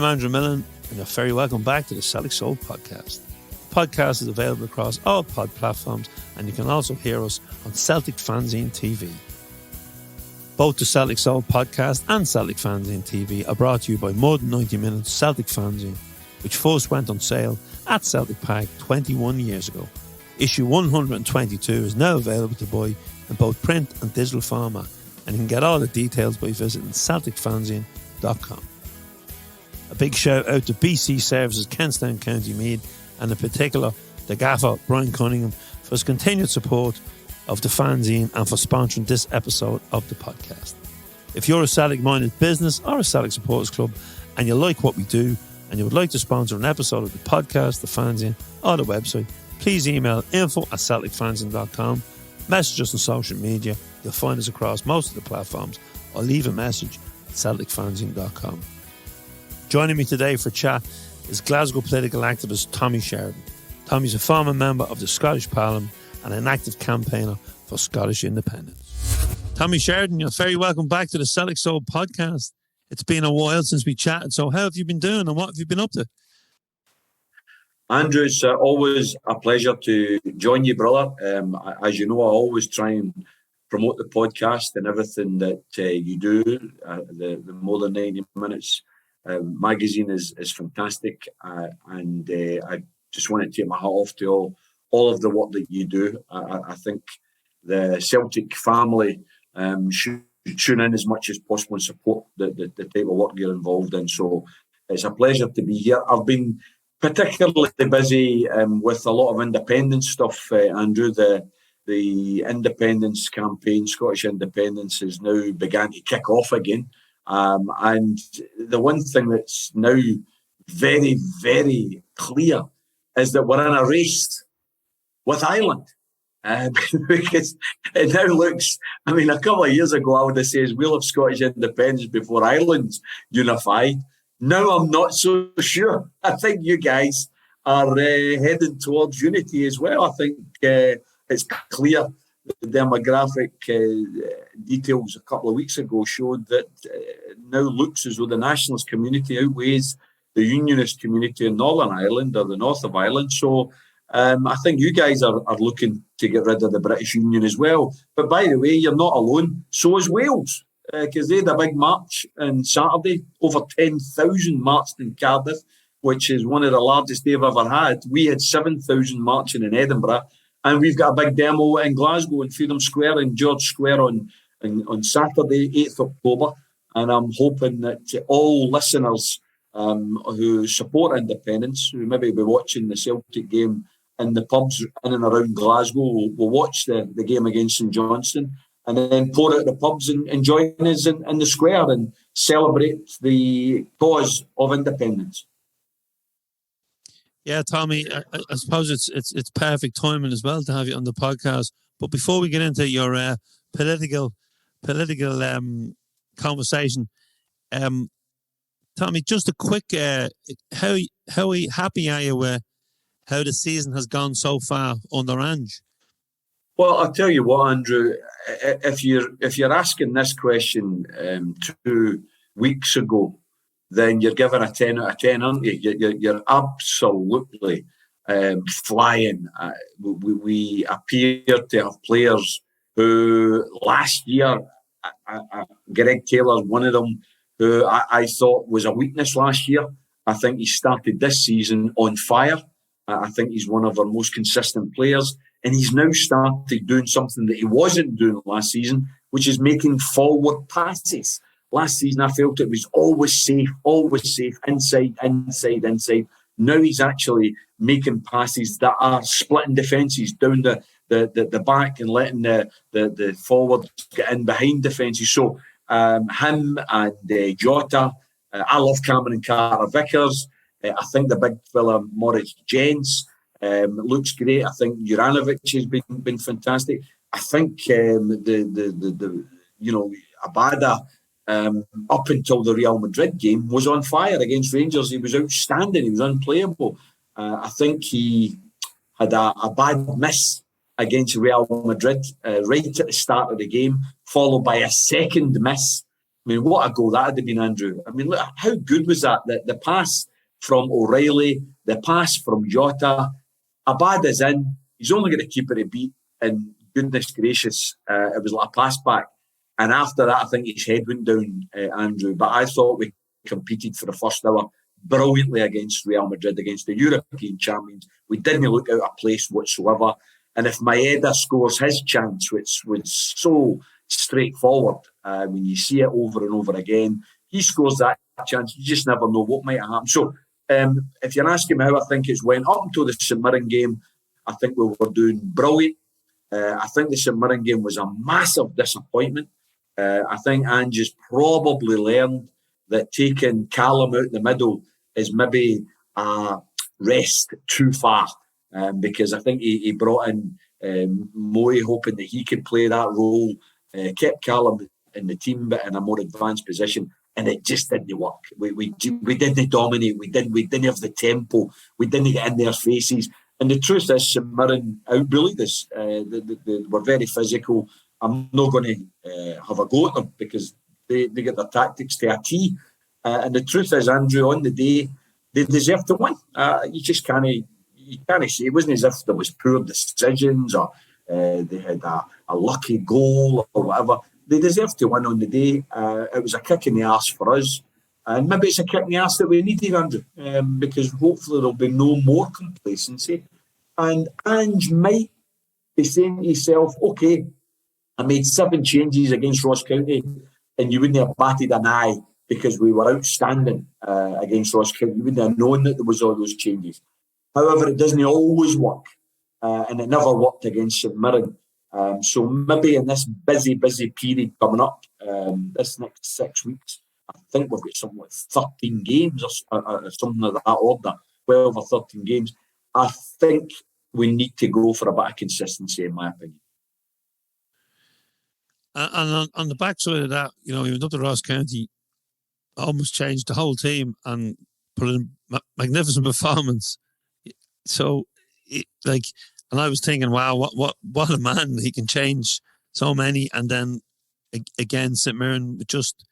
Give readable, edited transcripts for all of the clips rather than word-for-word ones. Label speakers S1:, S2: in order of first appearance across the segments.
S1: Andrew Milne, and you're very welcome back to the Celtic Soul podcast. The podcast is available across all pod platforms, and you can also hear us on Celtic Fanzine TV. Both the Celtic Soul podcast and Celtic Fanzine TV are brought to you by More Than 90 Minutes Celtic Fanzine, which first went on sale at Celtic Park 21 years ago. Issue 122 is now available to buy in both print and digital format, and you can get all the details by visiting celticfanzine.com. A big shout out to BC Services, Kentstown, County Meath, and in particular the gaffer Brian Cunningham for his continued support of the fanzine and for sponsoring this episode of the podcast. If you're a Celtic-minded business or a Celtic supporters club and you like what we do and you would like to sponsor an episode of the podcast, the fanzine or the website, please email info@celticfanzine.com, message us on social media, you'll find us across most of the platforms, or leave a message at celticfanzine.com. Joining me today for chat is Glasgow political activist Tommy Sheridan. Tommy's a former member of the Scottish Parliament and an active campaigner for Scottish independence. Tommy Sheridan, you're very welcome back to the Celtic Soul podcast. It's been a while since we chatted, so how have you been doing and what have you been up to?
S2: Andrew, it's always a pleasure to join you, brother. As you know, I always try and promote the podcast and everything that you do. The More Than 90 Minutes magazine is fantastic, and I just want to take my hat off to all of the work that you do. I think the Celtic family should tune in as much as possible and support the type of work you're involved in. So it's a pleasure to be here. I've been particularly busy with a lot of independence stuff, Andrew. The independence campaign, Scottish independence, has now began to kick off again. And the one thing that's now very, very clear is that we're in a race with Ireland. Because it now looks, I mean, a couple of years ago, I would have said we'll have Scottish independence before Ireland's unified. Now I'm not so sure. I think you guys are heading towards unity as well. I think it's clear. The demographic details a couple of weeks ago showed that it now looks as though the nationalist community outweighs the unionist community in Northern Ireland or the north of Ireland. So I think you guys are looking to get rid of the British Union as well. But by the way, you're not alone. So is Wales, because they had a big march on Saturday. Over 10,000 marched in Cardiff, which is one of the largest they've ever had. We had 7,000 marching in Edinburgh. And we've got a big demo in Glasgow in Freedom Square and George Square on Saturday, 8th October. And I'm hoping that all listeners who support independence, who maybe be watching the Celtic game in the pubs in and around Glasgow, will watch the game against St Johnstone and then pour out the pubs and join us in the square and celebrate the cause of independence.
S1: Yeah, Tommy, I suppose it's perfect timing as well to have you on the podcast. But before we get into your political conversation, Tommy, just a quick, how happy are you with how the season has gone so far under Ange?
S2: Well, I'll tell you what, Andrew. If you're asking this question 2 weeks ago, then you're given a 10 out of 10, aren't you? You're absolutely flying. We appear to have players who last year, Greg Taylor's one of them, who I thought was a weakness last year. I think he started this season on fire. I think he's one of our most consistent players. And he's now started doing something that he wasn't doing last season, which is making forward passes. Last season, I felt it was always safe, inside. Now he's actually making passes that are splitting defences down the back and letting the forwards get in behind defences. So him and Jota, I love Cameron Carter-Vickers. I think the big fella, Maurice Jens, looks great. I think Juranovic has been fantastic. I think Abada, up until the Real Madrid game, was on fire against Rangers. He was outstanding. He was unplayable. I think he had a bad miss against Real Madrid right at the start of the game, followed by a second miss I mean, what a goal that had been, Andrew. I mean, look, how good was that? The pass from O'Reilly, the pass from Jota. Abad is in. He's only going to keep it a beat. And goodness gracious, it was like a pass back. And after that, I think his head went down, Andrew. But I thought we competed for the first hour brilliantly against Real Madrid, against the European champions. We didn't look out of place whatsoever. And if Maeda scores his chance, which was so straightforward, when you see it over and over again, he scores that chance. You just never know what might happen. So if you're asking me how I think it's went up until the St Mirren game, I think we were doing brilliant. I think the St Mirren game was a massive disappointment. I think Ange has probably learned that taking Callum out in the middle is maybe a rest too far, because I think he brought in Moy hoping that he could play that role, kept Callum in the team but in a more advanced position, and it just didn't work. We didn't dominate. We didn't have the tempo. We didn't get in their faces. And the truth is, St Mirren outbullied us. They were very physical. I'm not going to have a go at them because they get their tactics to a T. And the truth is, Andrew, on the day, they deserved to win. You just can't say it wasn't as if there was poor decisions or they had a lucky goal or whatever. They deserved to win on the day. It was a kick in the arse for us. And maybe it's a kick in the arse that we needed, Andrew, because hopefully there'll be no more complacency. And Ange might be saying to himself, okay, I made 7 changes against Ross County and you wouldn't have batted an eye because we were outstanding against Ross County. You wouldn't have known that there was all those changes. However, it doesn't always work, and it never worked against St Mirren. So maybe in this busy period coming up, this next 6 weeks, I think we've got something like 13 games or something of that order, 12 or 13 games. I think we need to go for a bit of consistency, in my opinion.
S1: And on the backside of that, you went up to Ross County, almost changed the whole team and put in a magnificent performance. So, and I was thinking, wow, what a man. He can change so many. And then, again, St Mirren with just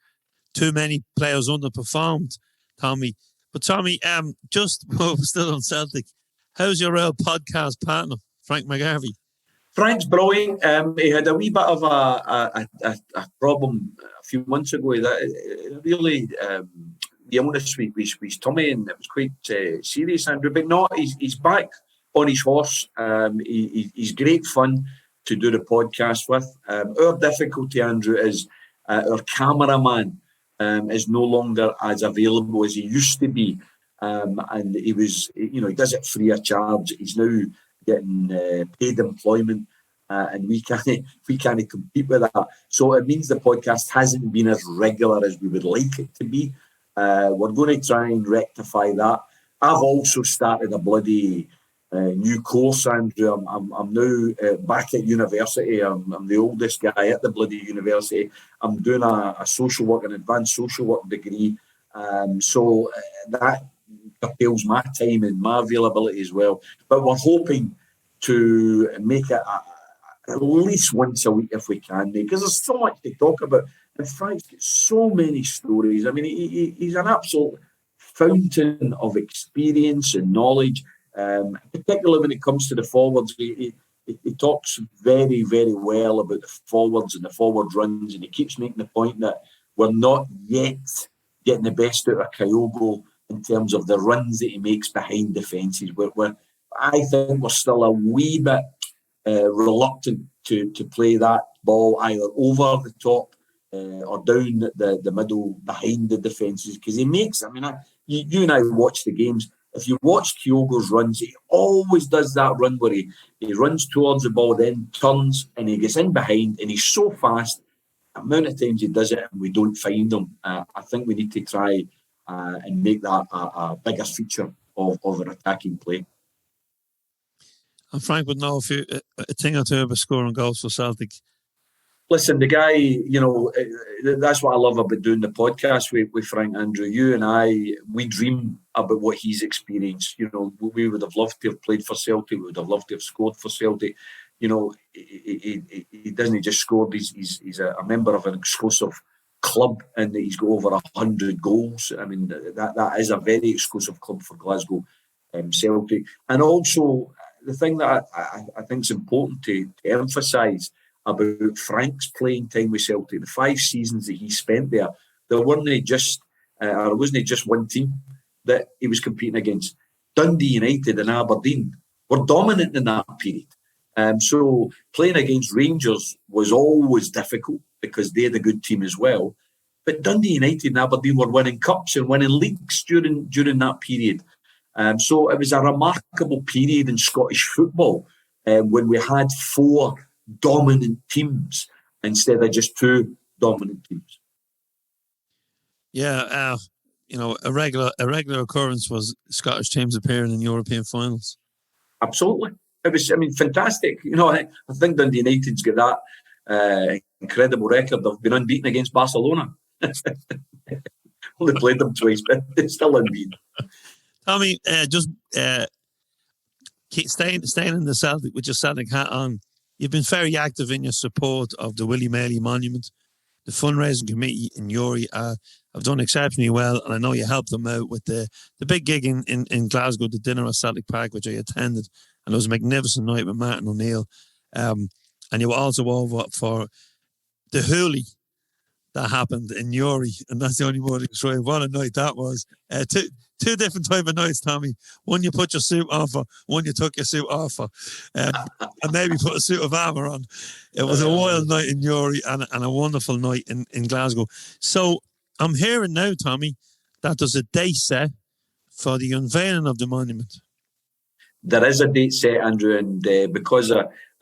S1: too many players underperformed, Tommy. But, Tommy, just while we're still on Celtic, how's your real podcast partner, Frank McGarvey?
S2: Frank's brilliant. He had a wee bit of a problem a few months ago. That really, the illness with his tummy, and it was quite serious, Andrew. But no, he's back on his horse. He's great fun to do the podcast with. Our difficulty, Andrew, is our cameraman is no longer as available as he used to be. And he was, he does it free of charge. He's now getting paid employment, and we can't compete with that. So it means the podcast hasn't been as regular as we would like it to be. We're going to try and rectify that. I've also started a bloody new course, Andrew. I'm now back at university. I'm the oldest guy at the bloody university. I'm doing a social work, an advanced social work degree. So that curtails my time and my availability as well. But we're hoping to make it at least once a week if we can, because there's so much to talk about. And Frank's got so many stories. I mean, he's an absolute fountain of experience and knowledge, particularly when it comes to the forwards. He talks very, very well about the forwards and the forward runs, and he keeps making the point that we're not yet getting the best out of Kyogo in terms of the runs that he makes behind defences. I think we're still a wee bit reluctant to play that ball either over the top or down the middle behind the defences, because he makes, you and I watch the games. If you watch Kyogo's runs, he always does that run where he runs towards the ball, then turns and he gets in behind, and he's so fast. The amount of times he does it and we don't find him, I think we need to try and make that a bigger feature of our attacking play.
S1: And Frank would know a thing or two about scoring goals for Celtic.
S2: Listen, the guy, that's what I love about doing the podcast with Frank, Andrew. You and I, we dream about what he's experienced. We would have loved to have played for Celtic. We would have loved to have scored for Celtic. He doesn't just score. He's a member of an exclusive club and that he's got over 100 goals. I mean, that is a very exclusive club for Glasgow Celtic. And also, the thing that I think is important to emphasise about Frank's playing time with Celtic, the 5 seasons that he spent there, there wasn't just one team that he was competing against. Dundee United and Aberdeen were dominant in that period. So playing against Rangers was always difficult because they had a good team as well. But Dundee United and Aberdeen were winning cups and winning leagues during that period. So it was a remarkable period in Scottish football when we had 4 dominant teams instead of just 2 dominant teams.
S1: Yeah, a regular occurrence was Scottish teams appearing in European finals.
S2: Absolutely. It was, fantastic. I think Dundee United's got that incredible record of being unbeaten against Barcelona. Only played them twice, but they're still unbeaten.
S1: Tommy, keep staying in the Celtic with your Celtic hat on. You've been very active in your support of the Willie Maley Monument. The fundraising committee in Newry have done exceptionally well, and I know you helped them out with the big gig in Glasgow, the dinner at Celtic Park, which I attended, and it was a magnificent night with Martin O'Neill. And you were also over for the Hooli that happened in Newry, and that's the only word to describe what a night that was. Two different type of nights, Tommy. One you put your suit on for, one you took your suit off for, and maybe put a suit of armour on. It was a wild night in Newry and a wonderful night in Glasgow. So I'm hearing now, Tommy, that there's a date set for the unveiling of the monument.
S2: There is a date set, Andrew, and because,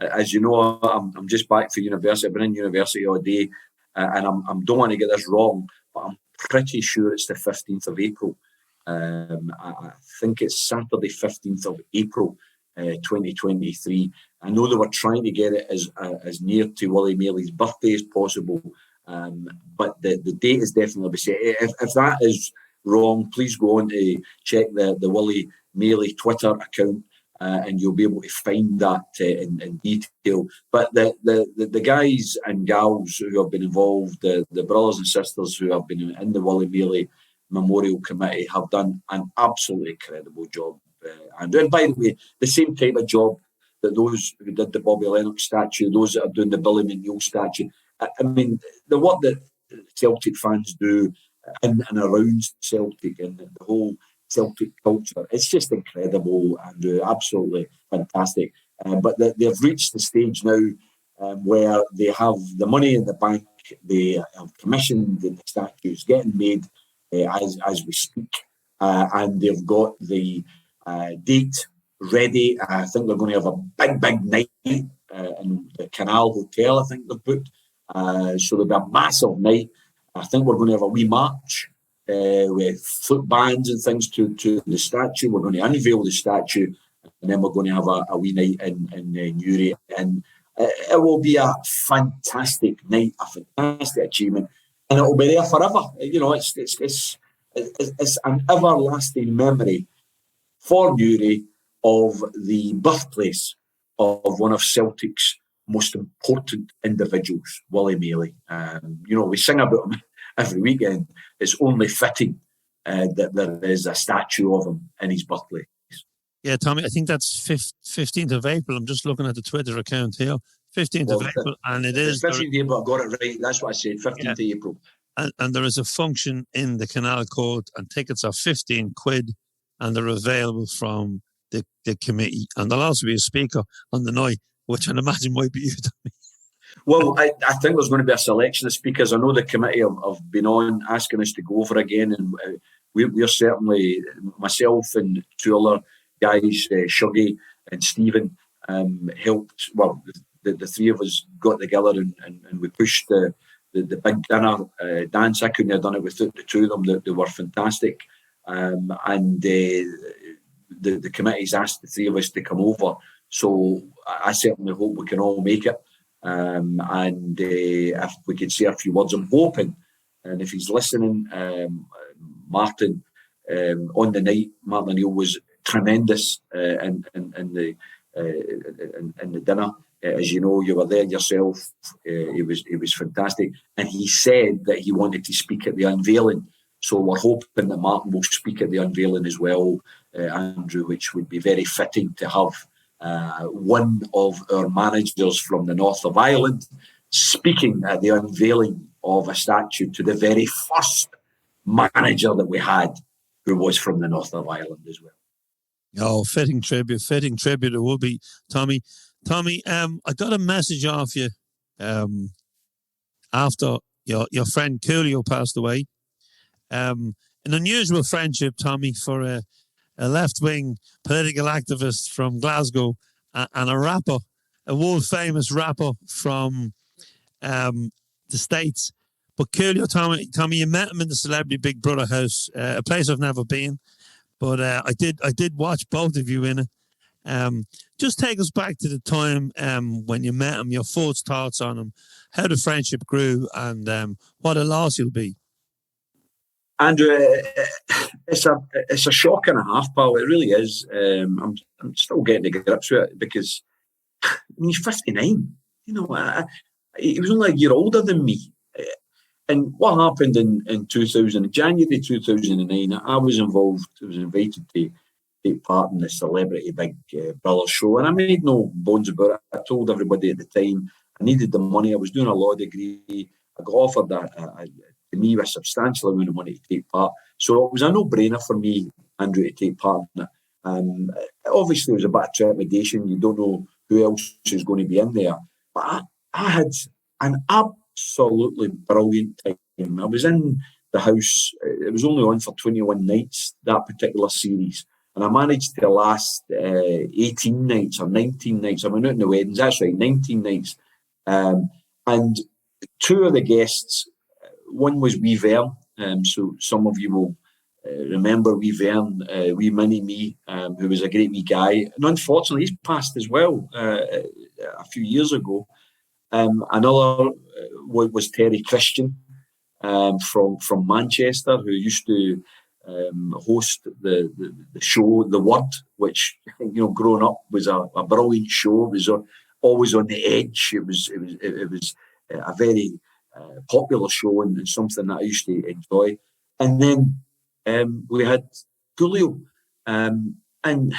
S2: as you know, I'm just back from university. I've been in university all day, and I don't want to get this wrong, but I'm pretty sure it's the 15th of April. I think it's Saturday, 15th of April, 2023. I know they were trying to get it as near to Willie Maley's birthday as possible, but the date is definitely set. If that is wrong, please go on to check the Willie Maley Twitter account, and you'll be able to find that in detail. But the guys and gals who have been involved, the brothers and sisters who have been in the Willie Maley Memorial Committee have done an absolutely incredible job. And by the way, the same type of job that those who did the Bobby Lennox statue, those that are doing the Billy McNeill statue. I mean, the work that Celtic fans do in and around Celtic and the whole Celtic culture, it's just incredible and absolutely fantastic. But they've reached the stage now where they have the money in the bank, they have commissioned the statues getting made as we speak, and they've got the date ready. I think they're going to have a big night in the Canal Hotel, I think they've booked. So there'll be a massive night. I think we're going to have a wee march with foot bands and things to the statue. We're going to unveil the statue, and then we're going to have a wee night in Newry. And it will be a fantastic night, a fantastic achievement. And it will be there forever. It's an everlasting memory for Newry of the birthplace of one of Celtic's most important individuals, Willie Maley. We sing about him every weekend. It's only fitting that there is a statue of him in his birthplace.
S1: Yeah, Tommy, I think that's 15th of April. I'm just looking at the Twitter account here. 15th of April, and it is...
S2: 15th of April, I got it right. That's what I said, 15th of April.
S1: And there is a function in the Canal Court, and tickets are 15 quid, and they're available from the committee. And there'll also be a speaker on the night, which I'd imagine might be you, Tommy.
S2: Well, I think there's going to be a selection of speakers. I know the committee have been on asking us to go over again, and we're certainly, myself and 2 other guys, Shuggy and Stephen, helped. Well, the 3 of us got together and we pushed the big dinner dance. I couldn't have done it without the 2 of them. They were fantastic, and the committee's asked the 3 of us to come over. So I certainly hope we can all make it. And if we could say a few words, I'm hoping, and if he's listening, Martin, on the night, Martin O'Neill was tremendous in the dinner. As you know, you were there yourself. He was fantastic, and he said that he wanted to speak at the unveiling. So we're hoping that Martin will speak at the unveiling as well, Andrew, which would be very fitting to have one of our managers from the north of Ireland speaking at the unveiling of a statue to the very first manager that we had, who was from the north of Ireland as well.
S1: Oh, fitting tribute it will be, Tommy. Tommy, I got a message off you after your friend Coolio passed away. An unusual friendship, Tommy, for a left-wing political activist from Glasgow and a rapper, a world-famous rapper from the States. But Coolio, Tommy, you met him in the Celebrity Big Brother house, a place I've never been. But I did watch both of you in it. Just take us back to the time when you met him, your first thoughts on him, how the friendship grew, and what a loss you'll be.
S2: Andrew, it's a shock and a half, pal. It really is. I'm still getting to grips with it because he's 59. You know, he was only a year older than me. And what happened in January 2009, I was invited to take part in the Celebrity Big Brother show. And I made no bones about it. I told everybody at the time I needed the money. I was doing a law degree. I got offered to me a substantial amount of money to take part. So it was a no-brainer for me, Andrew, to take part in it. Obviously, there was a bit of trepidation. You don't know who else is going to be in there. But I had an absolutely brilliant time. I was in the house. It was only on for 21 nights, that particular series. And I managed to last 18 nights or 19 nights. I went out in the weddings. That's right, 19 nights. And two of the guests, one was Wee Vern. So some of you will remember Wee Vern, Wee Mini-Me, who was a great wee guy. And unfortunately, he's passed as well a few years ago. Another was Terry Christian from Manchester, who used to host the show The Word, which, you know, growing up was a brilliant show. It was always on the edge. It was a very popular show and something that I used to enjoy. And then we had Coolio, and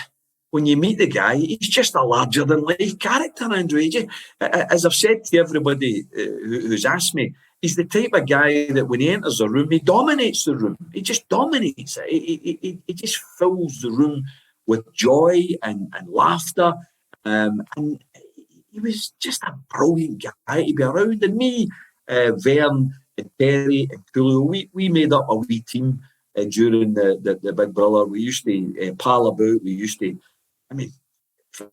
S2: when you meet the guy, he's just a larger-than-life character, Andrew. As I've said to everybody who's asked me, he's the type of guy that when he enters a room, he dominates the room. He just dominates it. He just fills the room with joy and laughter. And he was just a brilliant guy to be around. And me, Vern and Terry and Coolio, we made up a wee team during the Big Brother. We used to pal about. We used to... I mean, for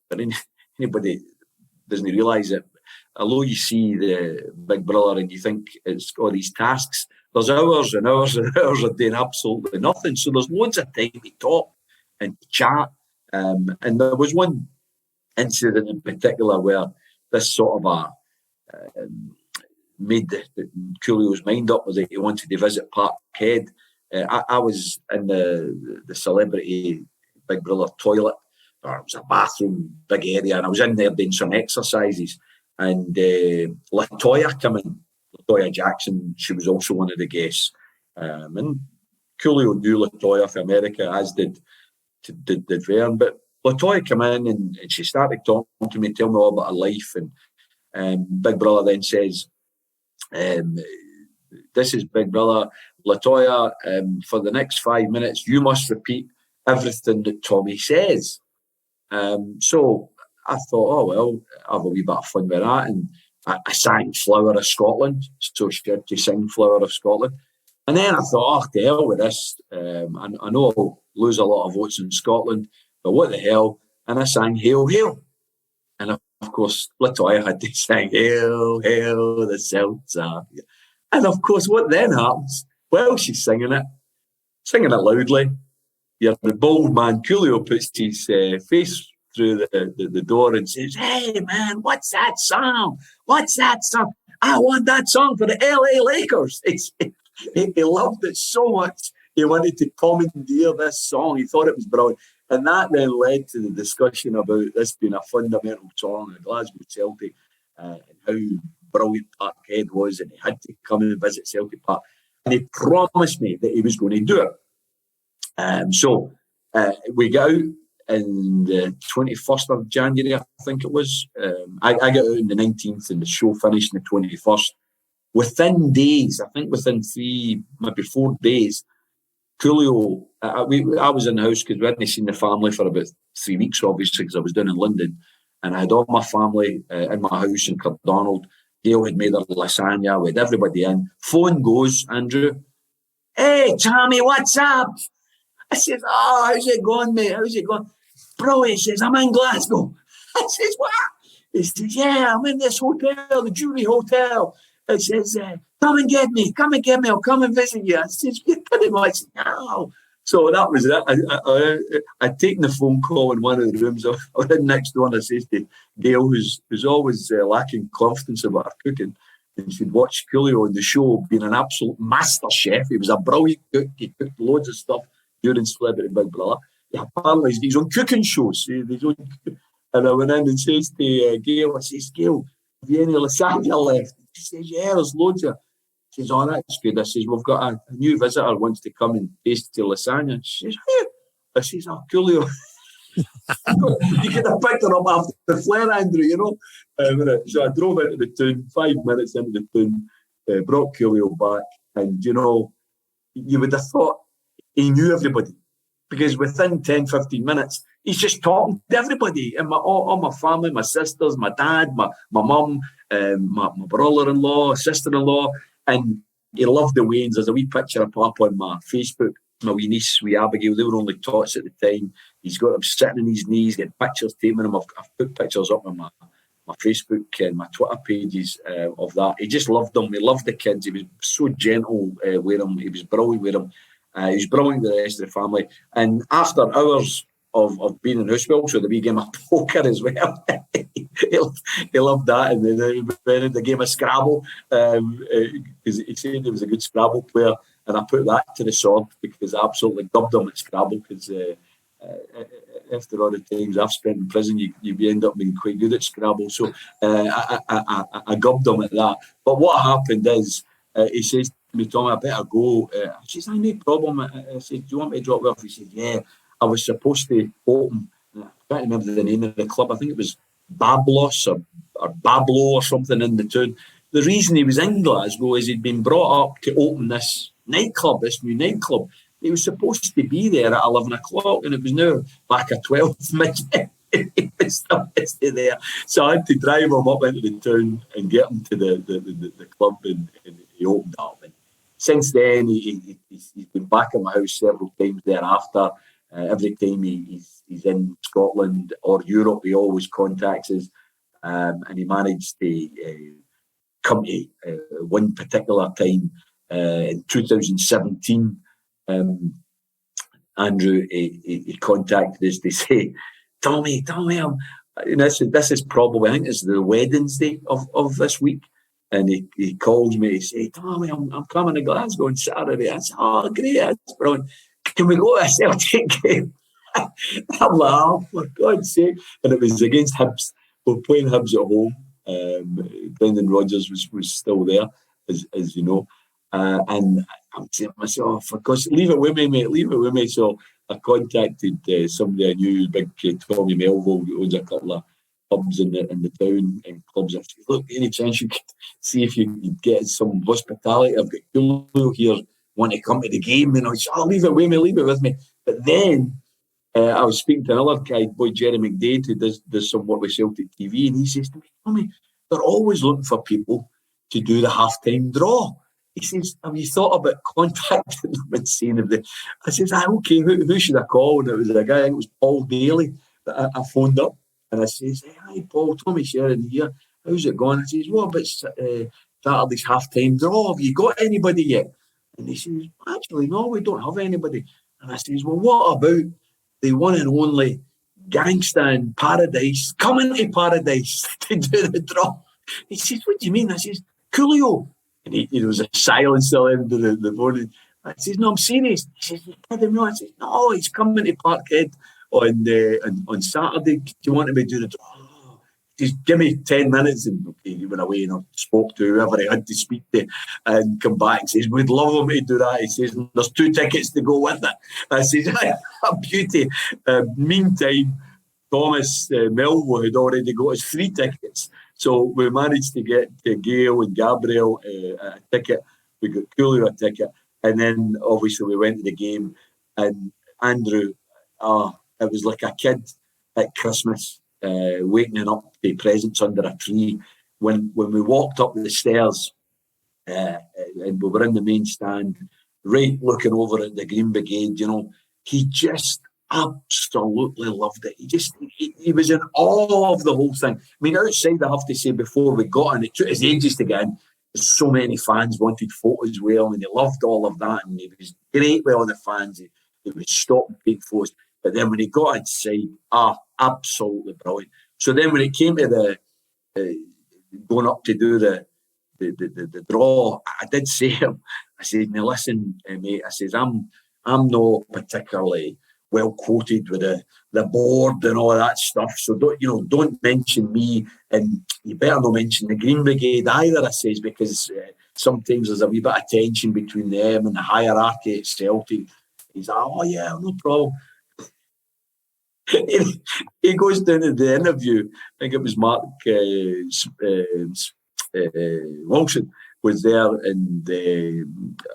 S2: anybody doesn't realise it, although you see the Big Brother and you think it's all these tasks, there's hours and hours and hours of doing absolutely nothing. So there's loads of time to talk and to chat. And there was one incident in particular where this sort of made Coolio's mind up, was that he wanted to visit Parkhead. I was in the Celebrity Big Brother toilet. Or it was a bathroom, big area, and I was in there doing some exercises. And Latoya came in, Latoya Jackson. She was also one of the guests. And Coolio knew Latoya from America, as did Vern. But Latoya came in and she started talking to me, tell me all about her life. And Big Brother then says, "This is Big Brother. Latoya, for the next 5 minutes, you must repeat everything that Tommy says." So I thought, oh, well, I'll have a wee bit of fun with that. And I sang Flower of Scotland. So she had to sing Flower of Scotland. And then I thought, oh, to hell with this. I know I'll lose a lot of votes in Scotland, but what the hell? And I sang Hail, Hail. And of course, Latoya had to sing Hail, Hail, the Celts are here. And of course, what then happens? Well, she's singing it loudly. Yeah, the bold man Coolio puts his face through the door and says, "Hey, man, what's that song? What's that song? I want that song for the LA Lakers." He loved it so much. He wanted to commandeer this song. He thought it was brilliant. And that then led to the discussion about this being a fundamental song in Glasgow Celtic, and how brilliant Parkhead was, and he had to come and visit Celtic Park. And he promised me that he was going to do it. So we got out in the 21st of January, I think it was. I got out on the 19th, and the show finished on the 21st. Within days, I think within 3, maybe 4 days, Coolio, I was in the house because we hadn't seen the family for about 3 weeks, obviously, because I was down in London. And I had all my family in my house in Cardonald. Gail had made her lasagna with everybody in. Phone goes, Andrew. Hey, Tommy, what's up? I says, oh, how's it going, mate? How's it going? Bro, he says, I'm in Glasgow. I says, what? He says, yeah, I'm in this hotel, the Jury Hotel. He says, come and get me, I'll come and visit you. I says, you're kidding me. I said, no. So that was it. I'd taken the phone call in one of the rooms. I was in next door, and I says to Gail, who's always lacking confidence about her cooking, and she'd watched Coolio on the show, being an absolute master chef. He was a brilliant cook. He cooked loads of stuff during Celebrity Big Brother. Yeah, apparently he's on cooking shows. And I went in and says to Gail, I says, Gail, have you any lasagna left? She says, yeah, there's loads of. She says, oh, that's good. I says, we've got a new visitor wants to come and taste the lasagna. She says, who? I says, oh, Coolio. You could have picked her up after the flare, Andrew, you know. So I drove into the town, 5 minutes into the town, brought Coolio back, and, you know, you would have thought he knew everybody, because within 10, 15 minutes, he's just talking to everybody, and all my family, my sisters, my dad, my mum, my brother-in-law, sister-in-law, and he loved the Waynes. There's a wee picture I put up on my Facebook. My wee niece, wee Abigail, they were only tots at the time. He's got him sitting on his knees, getting pictures taken of him. I've put pictures up on my Facebook and my Twitter pages of that. He just loved them. He loved the kids. He was so gentle with them. He was brilliant with them. He was brilliant with the rest of the family. And after hours of being in Housewell, so the wee game of poker as well. he loved that, and then the game of Scrabble, because he said he was a good Scrabble player, and I put that to the sword because I absolutely dubbed him at Scrabble, because after all the times I've spent in prison, you end up being quite good at Scrabble. So I gubbed him at that. But what happened is, he says to me, Tommy, I better go. I says, no problem. I said, do you want me to drop you off? He said, yeah. I was supposed to open, I can't remember the name of the club, I think it was Bablos or Bablo or something in the town. The reason he was in Glasgow is he'd been brought up to open this nightclub, this new nightclub. He was supposed to be there at 11 o'clock, and it was now back at 12 midnight. He was still there. So I had to drive him up into the town and get him to the club, and he opened up. And since then, he's been back at my house several times thereafter. Every time he's in Scotland or Europe, he always contacts us, and he managed to come to one particular time in 2017. Andrew, he contacted us to say, Tommy, this is probably, I think it's the Wednesday of this week, and he calls me to say, Tommy, I'm coming to Glasgow on Saturday. I said, oh, great, that's brilliant. Can we go to a Celtic game? I'm like, oh, for God's sake. And it was against Hibs. We're playing Hibs at home. Brendan Rodgers was still there, as you know. And I'm saying to myself, oh, for God's sake, leave it with me, mate, leave it with me. So I contacted somebody I knew, big Tommy Melville, who owns a couple of pubs in the town and clubs. I said, look, any chance you could see if you could get some hospitality? I've got Coolio here, want to come to the game, and I said, oh, leave it with me. But then I was speaking to another guy, boy Jerry McDade, who does some work with Celtic TV, and he says to me, Tommy, they're always looking for people to do the half-time draw. He says, have you thought about contacting them and seeing if they... I says, okay, who should I call? And it was a guy, I think it was Paul Daly, that I phoned up. And I says, hey, hi Paul, Tommy Sheridan here. How's it going? I says, what about Saturday's half-time draw? Have you got anybody yet? And he says, actually, no, we don't have anybody. And I says, well, what about the one and only gangster in Paradise coming to Paradise to do the draw? He says, what do you mean? I says, Coolio. And there was a silence till the end of the morning. I says, no, I'm serious. He says, you're kidding me? I says, no, he's coming to Parkhead on Saturday, do you want me to do the draw? Just give me 10 minutes, and okay, he went away and I spoke to whoever I had to speak to and come back and says, we'd love him to do that. He says, there's 2 tickets to go with it. I says, a beauty. Meantime, Thomas Melville had already got his 3 tickets. So we managed to get Gail and Gabriel a ticket. We got Coolio a ticket. And then obviously we went to the game, and Andrew, it was like a kid at Christmas, waking up the presents under a tree. When we walked up the stairs, and we were in the main stand, right looking over at the Green Brigade, he just absolutely loved it. He was in awe of the whole thing. I mean, outside, I have to say, before we got in, it took us ages to get in. So many fans wanted photos with him, and he loved all of that, and he was great with all the fans. He would stop and take photos. But then when he got inside, absolutely brilliant. So then when it came to the going up to do the draw, I did say to him, I said, now listen, mate, I says, I'm not particularly well quoted with the board and all that stuff. So don't mention me, and you better not mention the Green Brigade either, I says, because sometimes there's a wee bit of tension between them and the hierarchy at Celtic. He's like, oh yeah, no problem. He goes down to the interview. I think it was Mark Wilson was there, and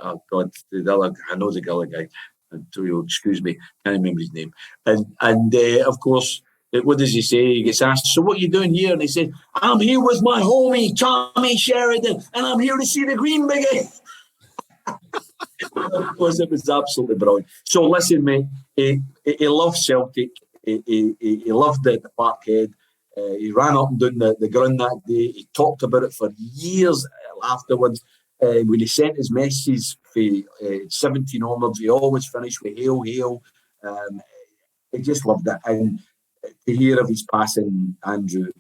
S2: oh God, I know the other guy. Excuse me, can't remember his name. And of course, what does he say? He gets asked, so what are you doing here? And he said, I'm here with my homie, Tommy Sheridan, and I'm here to see the Green Brigade. Of course, it was absolutely brilliant. So listen, mate, he loved Celtic. He loved the Parkhead. He ran up and down the ground that day. He talked about it for years afterwards. When he sent his messages for 17 onwards, he always finished with hail, hail. He just loved it. And to hear of his passing, Andrew,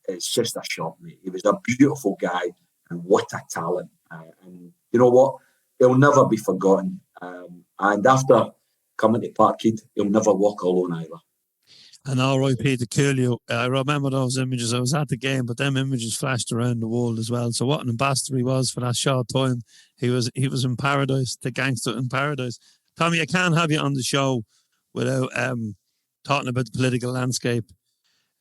S2: it's just a shock, mate. He was a beautiful guy, and what a talent. And you know what? He'll never be forgotten. And after coming to Parkhead, he'll never walk alone either.
S1: And R.I.P. to Coolio. I remember those images. I was at the game, but them images flashed around the world as well. So what an ambassador he was for that short time. He was in paradise, the gangster in paradise. Tommy, I can't have you on the show without talking about the political landscape.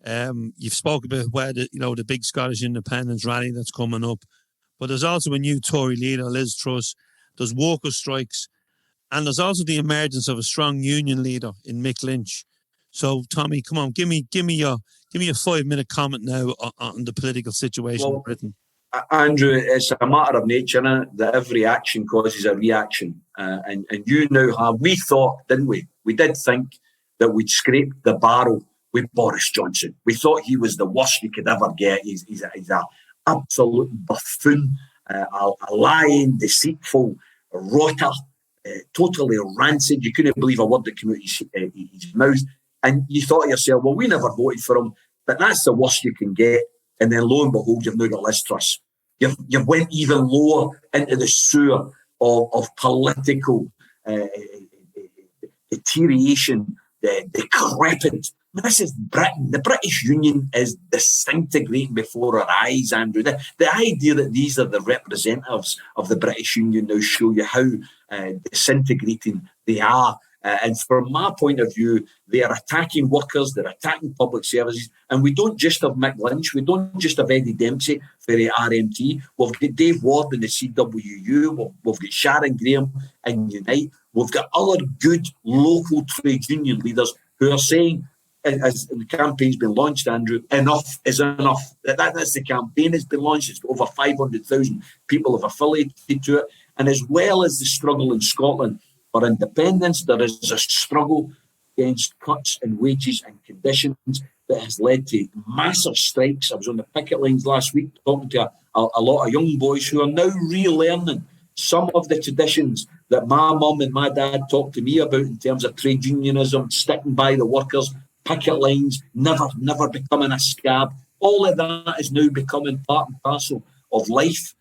S1: You've spoken about where the big Scottish independence rally that's coming up, but there's also a new Tory leader, Liz Truss. There's worker strikes, and there's also the emergence of a strong union leader in Mick Lynch. So, Tommy, come on, give me your 5-minute comment now on the political situation in Britain.
S2: Andrew, it's a matter of nature, isn't it, that every action causes a reaction. And you now have, we thought, didn't we? We did think that we'd scraped the barrel with Boris Johnson. We thought he was the worst we could ever get. He's a absolute buffoon, a lying, deceitful, rotter, totally rancid. You couldn't believe a word that came out his mouth. And you thought to yourself, well, we never voted for him, but that's the worst you can get. And then lo and behold, you've now got Liz Truss. You've went even lower into the sewer of political deterioration, decrepit. This is Britain. The British Union is disintegrating before our eyes, Andrew. The idea that these are the representatives of the British Union now show you how disintegrating they are. And from my point of view, they are attacking workers, they're attacking public services. And we don't just have Mick Lynch, we don't just have Eddie Dempsey for the RMT. We've got Dave Ward in the CWU, we've got Sharon Graham in Unite. We've got other good local trade union leaders who are saying, as the campaign's been launched, Andrew, enough is enough. That's the campaign that's been launched. It's over 500,000 people have affiliated to it. And as well as the struggle in Scotland for independence, there is a struggle against cuts in wages and conditions that has led to massive strikes. I was on the picket lines last week talking to a lot of young boys who are now relearning some of the traditions that my mum and my dad talked to me about in terms of trade unionism, sticking by the workers, picket lines, never becoming a scab. All of that is now becoming part and parcel of life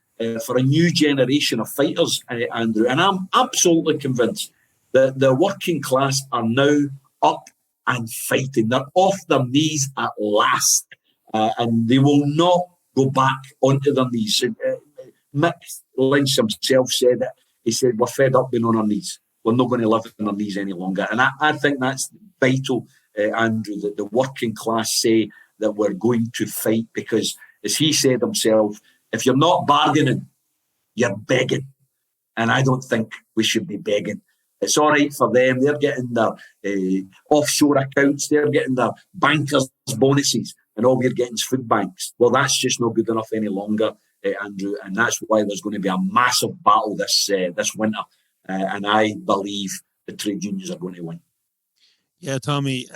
S2: for a new generation of fighters, Andrew. And I'm absolutely convinced that the working class are now up and fighting. They're off their knees at last, and they will not go back onto their knees. Mick Lynch himself said it. He said, we're fed up being on our knees. We're not going to live on our knees any longer. And I think that's vital, Andrew, that the working class say that we're going to fight, because, as he said himself, if you're not bargaining, you're begging. And I don't think we should be begging. It's all right for them. They're getting their offshore accounts. They're getting their bankers' bonuses. And all we're getting is food banks. Well, that's just not good enough any longer, Andrew. And that's why there's going to be a massive battle this winter. And I believe the trade unions are going to win.
S1: Yeah, Tommy.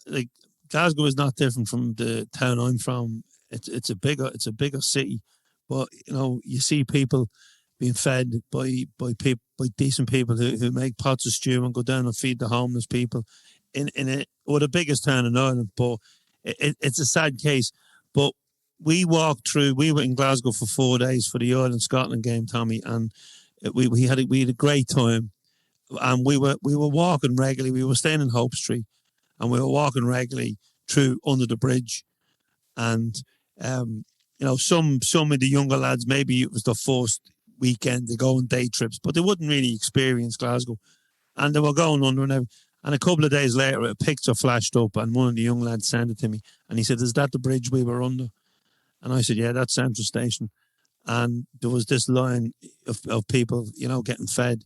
S1: Like Glasgow is not different from the town I'm from. It's a bigger city, but you see people being fed by decent people who make pots of stew and go down and feed the homeless people in the biggest town in Ireland. But it's a sad case. But we were in Glasgow for 4 days for the Ireland-Scotland game, Tommy, and we had a great time. And we were walking regularly. We were staying in Hope Street, and we were walking regularly through under the bridge. And some of the younger lads, maybe it was their first weekend, they go on day trips, but they wouldn't really experience Glasgow, and they were going under and everything. And a couple of days later, a picture flashed up, and one of the young lads sent it to me, and he said, "Is that the bridge we were under?" And I said, "Yeah, that's Central Station." And there was this line of people, getting fed,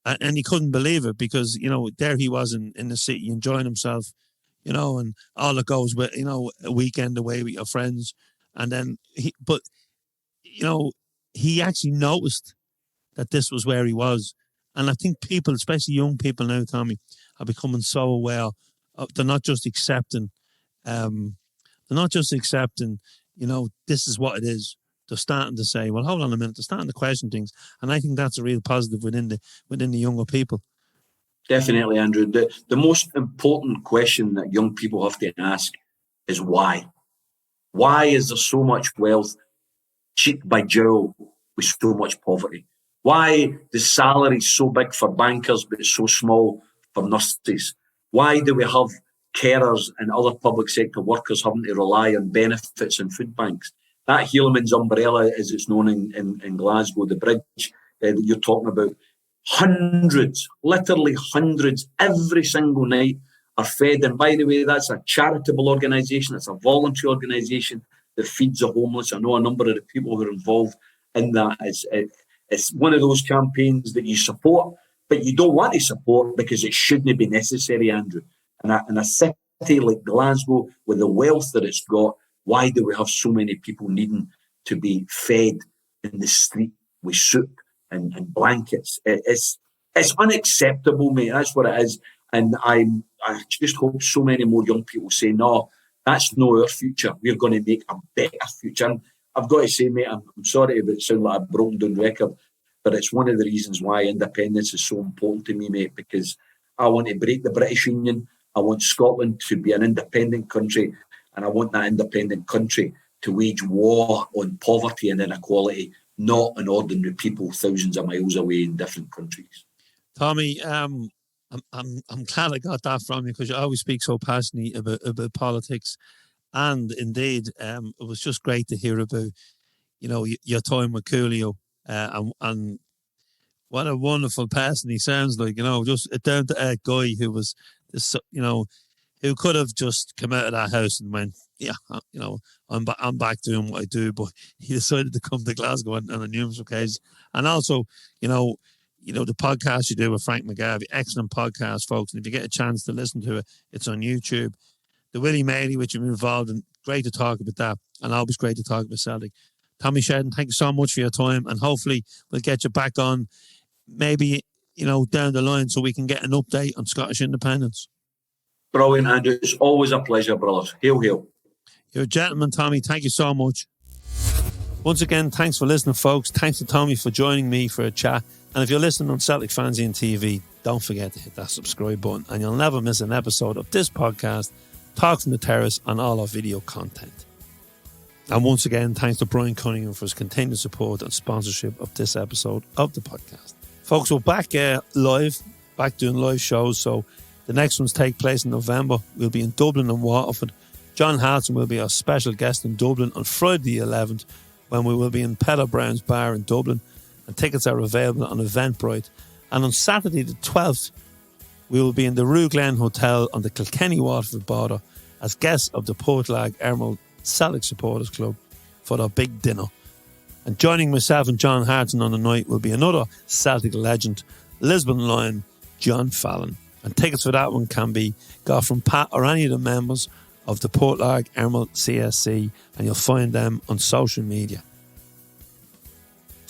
S1: and he couldn't believe it, because there he was in the city enjoying himself, and all it goes with a weekend away with your friends, and then he actually noticed that this was where he was. And I think people, especially young people now, Tommy, are becoming so aware. They're not just accepting, this is what it is. They're starting to say, well, hold on a minute. They're starting to question things. And I think that's a real positive within the younger people.
S2: Definitely, Andrew. The most important question that young people have to ask is why? Why is there so much wealth cheek by jowl with so much poverty? Why the salaries so big for bankers but so small for nurses? Why do we have carers and other public sector workers having to rely on benefits and food banks? That Helaman's umbrella, as it's known in Glasgow, the bridge that you're talking about, literally hundreds every single night are fed. And by the way, that's a charitable organisation. It's a voluntary organisation that feeds the homeless. I know a number of the people who are involved in that. It's one of those campaigns that you support, but you don't want to support because it shouldn't be necessary, Andrew. And a city like Glasgow, with the wealth that it's got, why do we have so many people needing to be fed in the street with soup and blankets? It's unacceptable, mate. That's what it is. And I just hope so many more young people say, no, that's not our future. We're going to make a better future. And I've got to say, mate, I'm sorry if it sounds like a broken down record, but it's one of the reasons why independence is so important to me, mate, because I want to break the British Union. I want Scotland to be an independent country, and I want that independent country to wage war on poverty and inequality, not on ordinary people thousands of miles away in different countries.
S1: Tommy, I'm glad I got that from you, because you always speak so passionately about politics, and indeed, it was just great to hear about your time with Coolio, and what a wonderful person he sounds like. Just a down to earth guy who was this, who could have just come out of that house and went, yeah, I'm back doing what I do, but he decided to come to Glasgow on numerous occasions. And also, the podcast you do with Frank McGarvey, excellent podcast, folks. And if you get a chance to listen to it, it's on YouTube. The Willie Maley, which you've been involved in, great to talk about that, and always great to talk about Celtic. Tommy Sheridan, thank you so much for your time, and hopefully we'll get you back on, maybe down the line, so we can get an update on Scottish independence.
S2: Brilliant, Andrew. It's always a pleasure, brothers. Hail, hail.
S1: You're a gentleman, Tommy. Thank you so much. Once again, thanks for listening, folks. Thanks to Tommy for joining me for a chat. And if you're listening on Celtic Fanzine TV, don't forget to hit that subscribe button, and you'll never miss an episode of this podcast, Talks from the Terrace, and all our video content. And once again, thanks to Brian Cunningham for his continued support and sponsorship of this episode of the podcast. Folks, we're back live, back doing live shows. So The next ones take place in November. We'll be in Dublin and Waterford. John Hartson will be our special guest in Dublin on Friday the 11th, when we will be in Peter Brown's Bar in Dublin, and tickets are available on Eventbrite. And on Saturday the 12th, we will be in the Rue Glen Hotel on the Kilkenny-Waterford border as guests of the Portlag Emerald Celtic Supporters Club for their big dinner. And joining myself and John Hartson on the night will be another Celtic legend, Lisbon Lion, John Fallon. And tickets for that one can be got from Pat or any of the members of the Portlag Emerald CSC, and you'll find them on social media.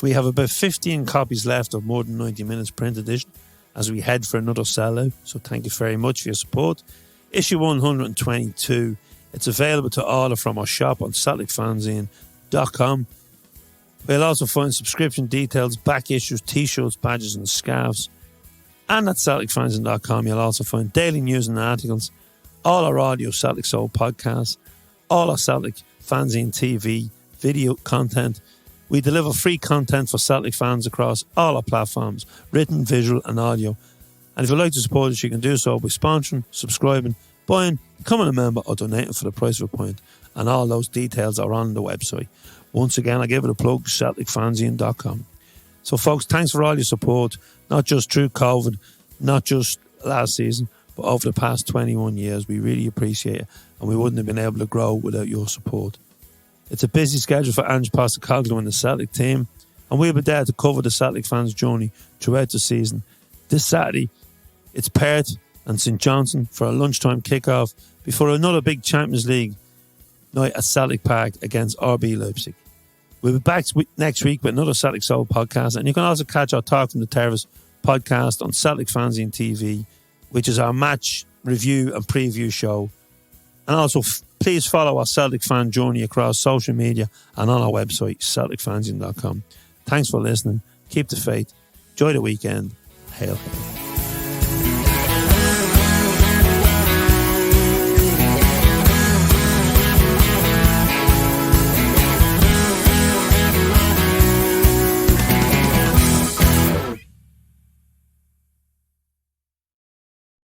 S1: We have about 15 copies left of More Than 90 Minutes print edition as we head for another sellout, so thank you very much for your support. Issue 122, it's available to order from our shop on CelticFanzine.com. We'll also find subscription details, back issues, t-shirts, badges and scarves. And at CelticFanzine.com you'll also find daily news and articles, all our audio Celtic Soul podcasts, all our Celtic Fanzine TV video content. We deliver free content for Celtic fans across all our platforms, written, visual and audio. And if you'd like to support us, you can do so by sponsoring, subscribing, buying, becoming a member or donating for the price of a pint. And all those details are on the website. Once again, I give it a plug, CelticFanzine.com. So folks, thanks for all your support, not just through COVID, not just last season, but over the past 21 years. We really appreciate it, and we wouldn't have been able to grow without your support. It's a busy schedule for Ange and the Celtic team, and we'll be there to cover the Celtic fans' journey throughout the season. This Saturday, it's Perth and St Johnstone for a lunchtime kick-off before another big Champions League night at Celtic Park against RB Leipzig. We'll be back next week with another Celtic Soul podcast, and you can also catch our Talk from the Terrace podcast on Celtic Fanzine TV, which is our match review and preview show. And also, please follow our Celtic fan journey across social media and on our website, CelticFanzine.com. Thanks for listening. Keep the faith. Enjoy the weekend. Hail, hail.